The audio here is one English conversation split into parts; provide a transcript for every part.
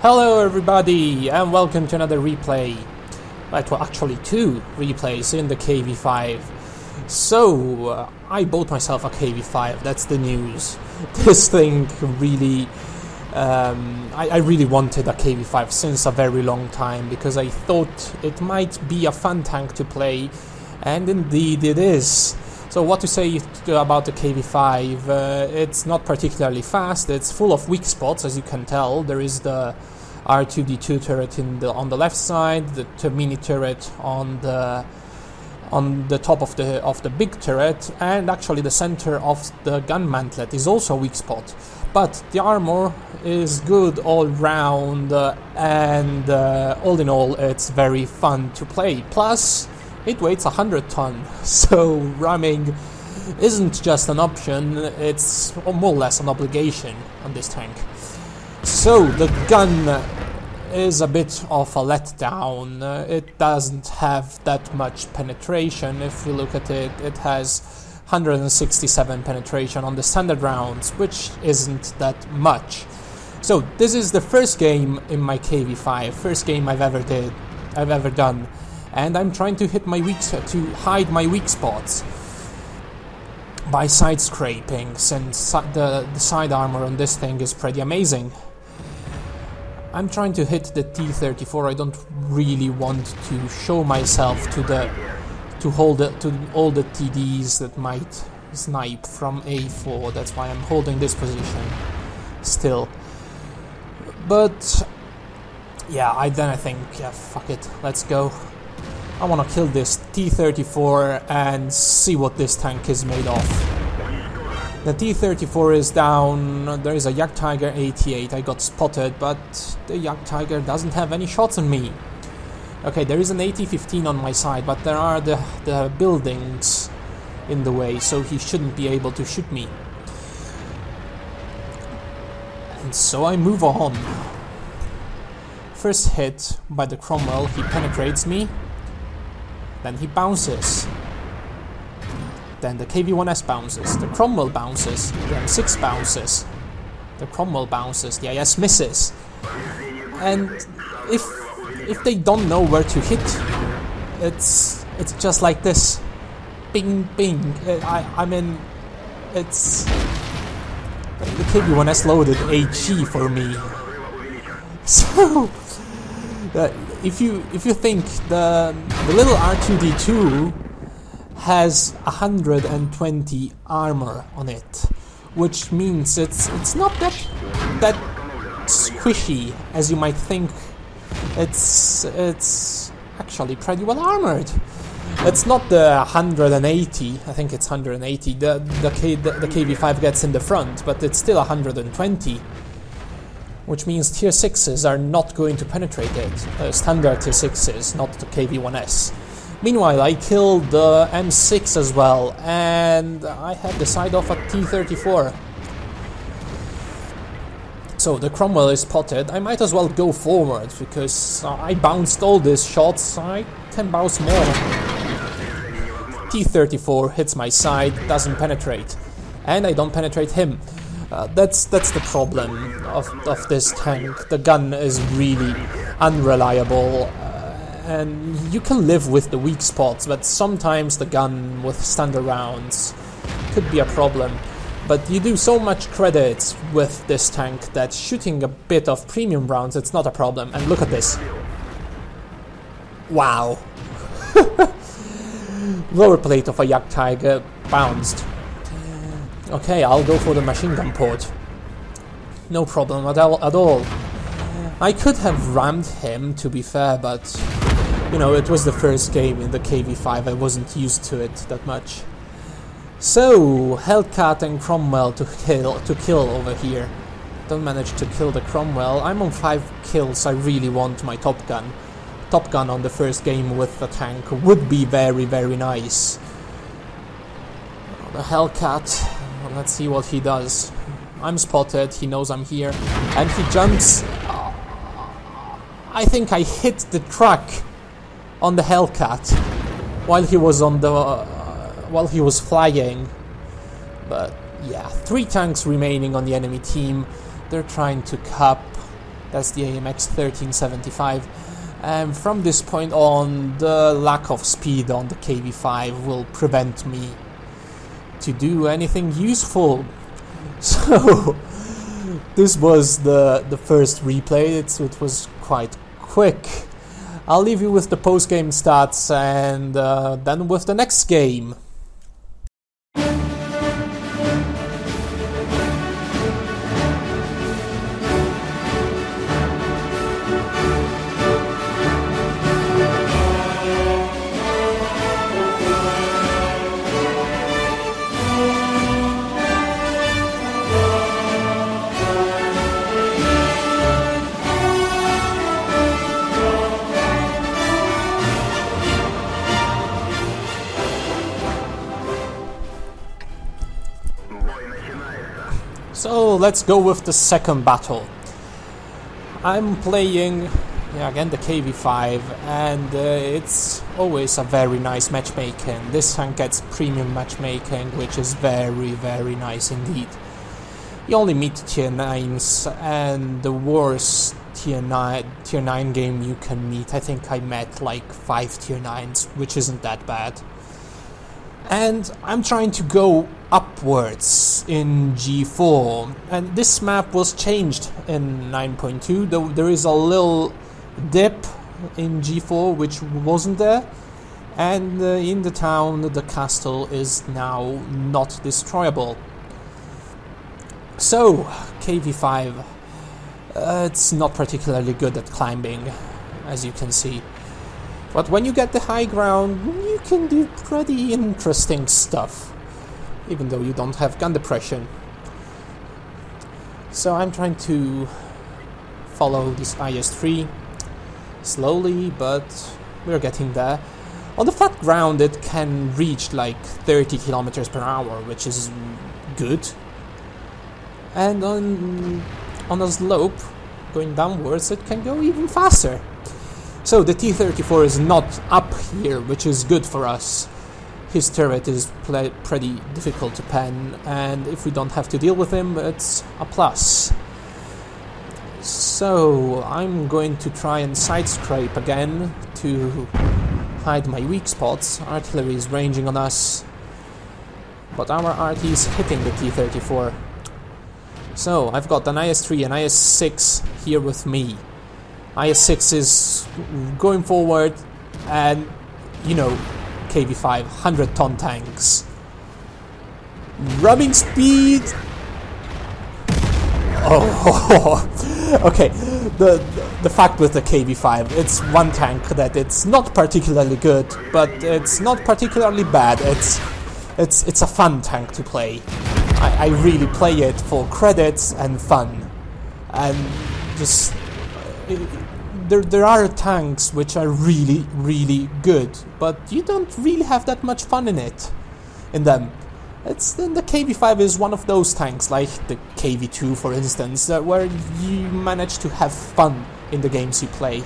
Hello everybody and welcome to another replay. Well, actually two replays in the KV-5. So, I bought myself a KV-5, that's the news. This thing really... I really wanted a KV-5 since a very long time because I thought it might be a fun tank to play, and indeed it is. So what to say about the KV-5? It's not particularly fast, it's full of weak spots, as you can tell. There is the R2D2 turret on the left side, the mini turret on the top of the big turret, and actually the center of the gun mantlet is also a weak spot. But the armor is good all round, and all in all it's very fun to play. Plus, it weighs 100 tons, so ramming isn't just an option, it's more or less an obligation on this tank. So the gun is a bit of a letdown. It doesn't have that much penetration. If you look at it, it has 167 penetration on the standard rounds, which isn't that much. So this is the first game in my KV-5, first game I've ever done, and I'm trying to hide my weak spots by side scraping, since the side armor on this thing is pretty amazing. I'm trying to hit the T-34. I don't really want to show myself to all the TDs that might snipe from A4. That's why I'm holding this position still. But yeah, I think, yeah, fuck it, let's go. I want to kill this T-34 and see what this tank is made of. The T-34 is down, there is a Jagdtiger 88, I got spotted, but the Jagdtiger doesn't have any shots on me. Okay, there is an AT-15 on my side, but there are the buildings in the way, so he shouldn't be able to shoot me. And so I move on. First hit by the Cromwell, he penetrates me, then he bounces. Then the KV-1S bounces, the Cromwell bounces, the M6 bounces, the Cromwell bounces, the IS misses. And if they don't know where to hit, it's just like this. Bing, bing. I mean, it's... The KV-1S loaded HE for me. So... if you think the little R2D2 has 120 armor on it, which means it's not that squishy as you might think. It's actually pretty well armored. It's not the 180, I think it's 180 the KV-5 gets in the front, but it's still 120, which means tier 6s are not going to penetrate it. Standard tier 6s, not the KV-1S. Meanwhile, I killed the M6 as well, and I had the side off a T-34. So the Cromwell is spotted. I might as well go forward, because I bounced all these shots, I can bounce more. T-34 hits my side, doesn't penetrate, and I don't penetrate him. That's the problem of this tank. The gun is really unreliable. And you can live with the weak spots, but sometimes the gun with standard rounds could be a problem. But you do so much credit with this tank that shooting a bit of premium rounds, it's not a problem. And look at this. Wow. Lower plate of a Jagdtiger bounced. Okay, I'll go for the machine gun port. No problem at all. I could have rammed him, to be fair, but... you know, it was the first game in the KV-5, I wasn't used to it that much. So, Hellcat and Cromwell to kill over here. Don't manage to kill the Cromwell. I'm on 5 kills, I really want my Top Gun. Top Gun on the first game with the tank would be very, very nice. The Hellcat, let's see what he does. I'm spotted, he knows I'm here, and he jumps. I think I hit the truck on the Hellcat while he was flying. But yeah, 3 tanks remaining on the enemy team. They're trying to cap That's the AMX 1375. And from this point on, the lack of speed on the KV-5 will prevent me to do anything useful. So this was the first replay. It was quite quick. I'll leave you with the post-game stats and then with the next game. So let's go with the second battle. I'm playing again the KV-5, and it's always a very nice matchmaking. This tank gets premium matchmaking, which is very, very nice indeed. You only meet tier 9s, and the worst tier 9 game you can meet, I think I met like 5 tier 9s, which isn't that bad. And I'm trying to go upwards in G4, and this map was changed in 9.2, though there is a little dip in G4 which wasn't there, and in the town the castle is now not destroyable. So KV-5, it's not particularly good at climbing, as you can see. But when you get the high ground, you can do pretty interesting stuff, even though you don't have gun depression. So I'm trying to follow this IS-3 slowly, but we're getting there. On the flat ground it can reach like 30 kilometers per hour, which is good. And on a slope going downwards it can go even faster. So the T-34 is not up here, which is good for us. His turret is pretty difficult to pen, and if we don't have to deal with him, it's a plus. So I'm going to try and side scrape again to hide my weak spots. Artillery is ranging on us, but our RT is hitting the T-34. So I've got an IS-3 and IS-6 here with me. IS-6 is going forward, and you know, KV-5, 100-ton tanks. Rubbing speed! Oh, okay. The fact with the KV-5, it's one tank that it's not particularly good, but it's not particularly bad. It's a fun tank to play. I really play it for credits and fun, and just there are tanks which are really, really good, but you don't really have that much fun in them. The KV-5 is one of those tanks, like the KV-2 for instance, where you manage to have fun in the games you play,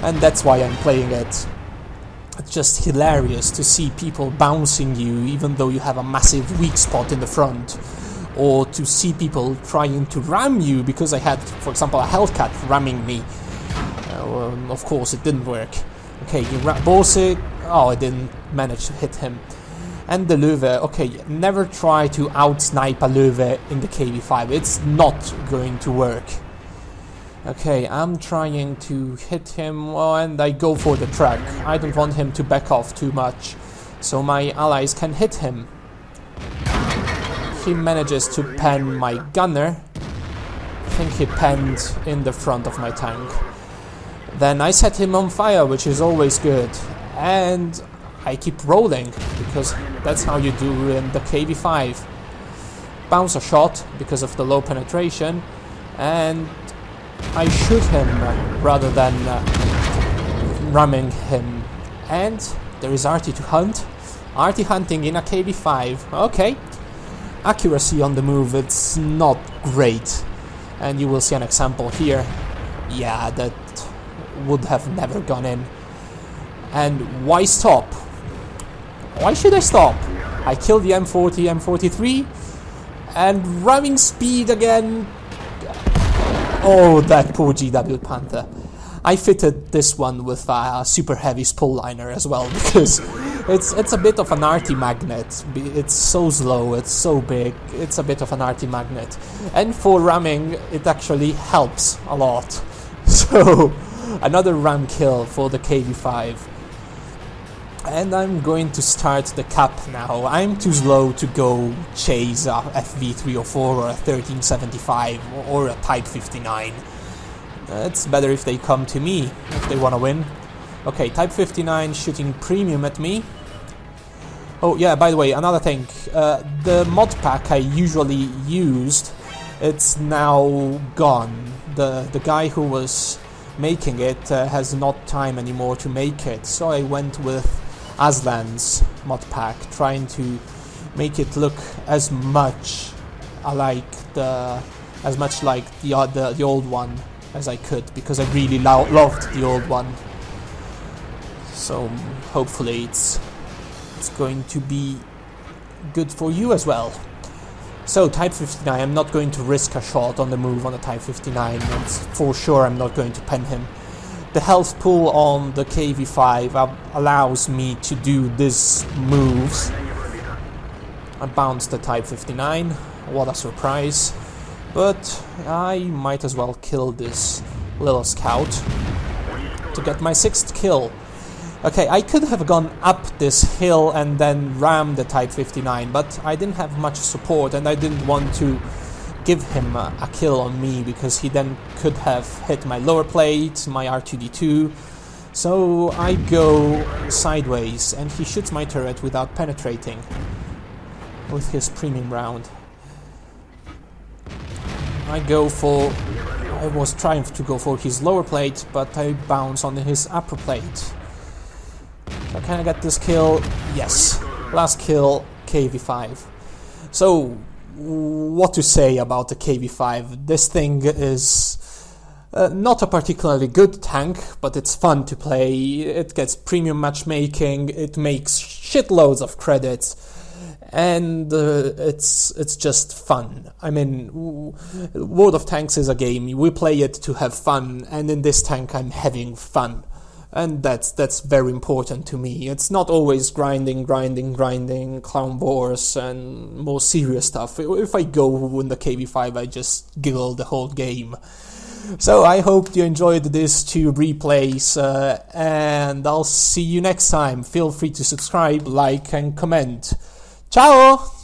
and that's why I'm playing it. It's just hilarious to see people bouncing you even though you have a massive weak spot in the front, or to see people trying to ram you because I had, for example, a Hellcat ramming me. Of course it didn't work. Okay, you Borsig. Oh, I didn't manage to hit him. And the Löwe. Okay, never try to out-snipe a Löwe in the KV-5. It's not going to work. Okay, I'm trying to hit him, and I go for the track. I don't want him to back off too much, so my allies can hit him. He manages to pen my gunner. I think he penned in the front of my tank. Then I set him on fire, which is always good. And I keep rolling, because that's how you do in the KV-5. Bounce a shot, because of the low penetration, and I shoot him rather than ramming him. And there is RT to hunt. RT hunting in a KV-5. Okay. Accuracy on the move, it's not great. And you will see an example here. Yeah, that would have never gone in. And why stop? Why should I stop? I killed the M40, M43, and ramming speed again. Oh, that poor GW Panther. I fitted this one with a super heavy spool liner as well, because it's a bit of an arty magnet. It's so slow, it's so big, it's a bit of an arty magnet. And for ramming, it actually helps a lot. So, another ram kill for the KV-5. And I'm going to start the cap now. I'm too slow to go chase a FV304 or a 1375 or a Type 59. It's better if they come to me, if they want to win. Okay, Type 59 shooting premium at me. Oh yeah, by the way, another thing. The mod pack I usually used, it's now gone. The guy who was making it has not time anymore to make it, so I went with Aslains mod pack, trying to make it look as much like the old one as I could, because I really loved the old one. So hopefully it's going to be good for you as well. So Type 59, I'm not going to risk a shot on the move on the Type 59, and for sure I'm not going to pen him. The health pool on the KV-5 allows me to do these moves. I bounced the Type 59, what a surprise. But I might as well kill this little scout to get my 6th kill. Okay, I could have gone up this hill and then rammed the Type 59, but I didn't have much support and I didn't want to give him a kill on me, because he then could have hit my lower plate, my R2D2. So I go sideways and he shoots my turret without penetrating with his premium round. I was trying to go for his lower plate, but I bounce on his upper plate. So can I get this kill? Yes. Last kill, KV-5. So, what to say about the KV-5? This thing is not a particularly good tank, but it's fun to play. It gets premium matchmaking, it makes shitloads of credits, and it's just fun. I mean, World of Tanks is a game, we play it to have fun, and in this tank I'm having fun. And that's very important to me. It's not always grinding, clown wars and more serious stuff. If I go in the KV-5, I just giggle the whole game. So I hope you enjoyed these 2 replays, and I'll see you next time. Feel free to subscribe, like and comment. Ciao!